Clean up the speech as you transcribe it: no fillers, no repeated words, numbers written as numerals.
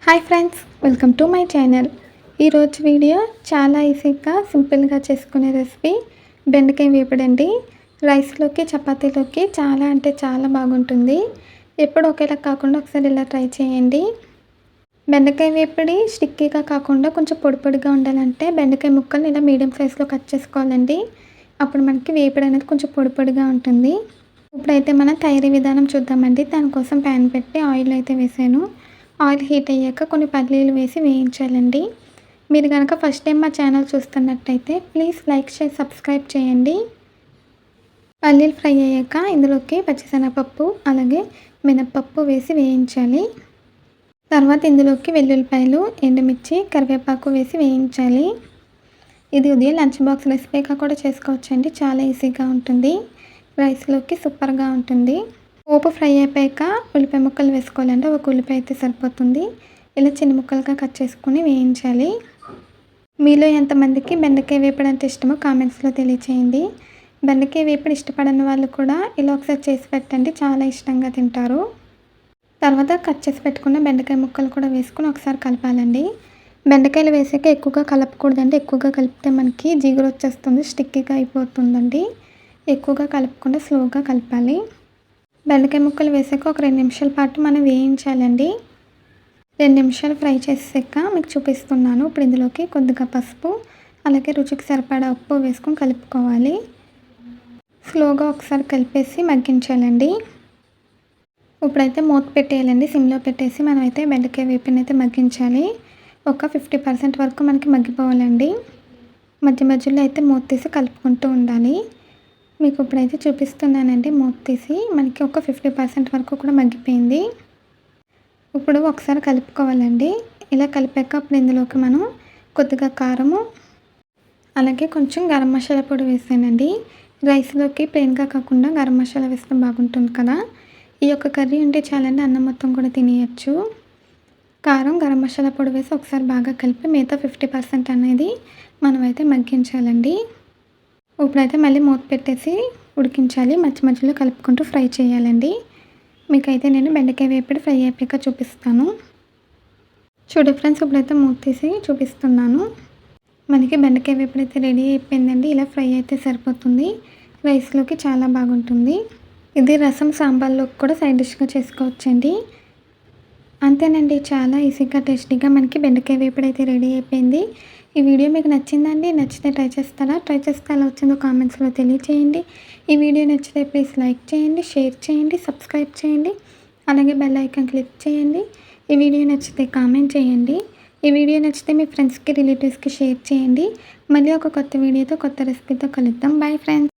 Hi friends, welcome to my channel. ఈరోజు video చాలా ఈజీగా సింపుల్గా చేసుకునే రెసిపీ బెండకాయ వేపుడండి. రైస్లోకి చపాతీలోకి చాలా అంటే చాలా బాగుంటుంది. ఎప్పుడు ఒకేలా కాకుండా ఒకసారి ఇలా ట్రై చేయండి. బెండకాయ వేపుడి స్టిక్కీగా కాకుండా కొంచెం పొడి పొడిగా ఉండాలంటే బెండకాయ ముక్కలు ఇలా మీడియం సైజులో కట్ చేసుకోవాలండి. అప్పుడు మనకి వేపుడు అనేది కొంచెం పొడి పొడిగా ఉంటుంది. ఇప్పుడైతే మనం తయారీ విధానం చూద్దామండి. దానికోసం ప్యాన్ పెట్టి ఆయిల్ అయితే వేసాను. ఆయిల్ హీట్ అయ్యాక కొన్ని పల్లీలు వేసి వేయించాలండి. మీరు కనుక ఫస్ట్ టైం మా ఛానల్ చూస్తున్నట్టయితే ప్లీజ్ లైక్ చేసి సబ్స్క్రైబ్ చేయండి. పల్లీలు ఫ్రై అయ్యాక ఇందులోకి పచ్చిశనగపప్పు అలాగే మినప్పప్పు వేసి వేయించాలి. తర్వాత ఇందులోకి వెల్లుల్లిపాయలు, ఎండుమిర్చి, కరివేపాకు వేసి వేయించాలి. ఇది ఉదయం లంచ్ బాక్స్ రెసిపీగా కూడా చేసుకోవచ్చండి. చాలా ఈజీగా ఉంటుంది. రైస్లోకి సూపర్గా ఉంటుంది. పోపు ఫ్రై అయిపోయాక ఉల్లిపాయ ముక్కలు వేసుకోవాలంటే ఒక ఉల్లిపాయ అయితే సరిపోతుంది. ఇలా చిన్న ముక్కలుగా కట్ చేసుకుని వేయించాలి. మీలో ఎంతమందికి బెండకాయ వేపుడు అంటే ఇష్టమో కామెంట్స్లో తెలియచేయండి. బెండకాయ వేపుడు ఇష్టపడని వాళ్ళు కూడా ఇలా ఒకసారి చేసి పెట్టండి, చాలా ఇష్టంగా తింటారు. తర్వాత కట్ చేసి పెట్టుకున్న బెండకాయ ముక్కలు కూడా వేసుకుని ఒకసారి కలపాలండి. బెండకాయలు వేసాక ఎక్కువగా కలపకూడదండి. ఎక్కువగా కలిపితే మనకి జిగురు వచ్చేస్తుంది, స్టిక్కీగా అయిపోతుందండి. ఎక్కువగా కలపకుండా స్లోగా కలపాలి. బెండకాయ ముక్కలు వేసాక ఒక 2 నిమిషాల పాటు మనం వేయించాలండి. 2 నిమిషాలు ఫ్రై చేసాక మీకు చూపిస్తున్నాను. ఇప్పుడు ఇందులోకి కొద్దిగా పసుపు అలాగే రుచికి సరిపడా ఉప్పు వేసుకొని కలుపుకోవాలి. స్లోగా ఒకసారి కలిపేసి మగ్గించాలండి. ఇప్పుడైతే మూత పెట్టేయాలండి. సిమ్లో పెట్టేసి మనమైతే బెండకాయ వేపుని అయితే మగ్గించాలి. ఒక 50% వరకు మనకి మగ్గిపోవాలండి. మధ్య మధ్యలో అయితే మూత తీసి కలుపుకుంటూ ఉండాలి. మీకు ఇప్పుడైతే చూపిస్తున్నానండి. మూత తీసి మనకి ఒక 50% వరకు కూడా మగ్గిపోయింది. ఇప్పుడు ఒకసారి కలుపుకోవాలండి. ఇలా కలిపాక అప్పుడు ఇందులోకి మనం కొద్దిగా కారము అలాగే కొంచెం గరం మసాలా పొడి వేసానండి. రైస్లోకి ప్లెయిన్గా కాకుండా గరం మసాలా వేస్తే బాగుంటుంది కదా. ఈ యొక్క కర్రీ ఉంటే చాలండి, అన్నం మొత్తం కూడా తినేయచ్చు. కారం గరం మసాలా పొడి వేసి ఒకసారి బాగా కలిపి మిగతా 50% అనేది మనమైతే మగ్గించాలండి. ఇప్పుడైతే మళ్ళీ మూత పెట్టేసి ఉడికించాలి. మధ్య మధ్యలో కలుపుకుంటూ ఫ్రై చేయాలండి. మీకైతే నేను బెండకాయ వేపుడు ఫ్రై అయిపోయాక చూపిస్తాను. చూడండి ఫ్రెండ్స్, ఇప్పుడైతే మూత తీసి చూపిస్తున్నాను. మనకి బెండకాయ వేపుడు అయితే రెడీ అయిపోయిందండి. ఇలా ఫ్రై అయితే సరిపోతుంది. రైస్లోకి చాలా బాగుంటుంది. ఇది రసం సాంబార్లోకి కూడా సైడ్ డిష్గా చేసుకోవచ్చండి. అంతేనండి, చాలా ఈజీగా టేస్టీగా మనకి బెండకాయ వేపుడు అయితే రెడీ అయిపోయింది. ఈ వీడియో మీకు నచ్చిందండి? నచ్చితే ట్రై చేస్తారా? ట్రై చేస్తే ఎలా వచ్చిందో కామెంట్స్లో తెలియచేయండి. ఈ వీడియో నచ్చితే ప్లీజ్ లైక్ చేయండి, షేర్ చేయండి, సబ్స్క్రైబ్ చేయండి, అలాగే బెల్ ఐకాన్ క్లిక్ చేయండి. ఈ వీడియో నచ్చితే కామెంట్ చేయండి. ఈ వీడియో నచ్చితే మీ ఫ్రెండ్స్కి, రిలేటివ్స్కి షేర్ చేయండి. మళ్ళీ ఒక కొత్త వీడియోతో కొత్త రెసిపీతో కలుద్దాం. Bye friends.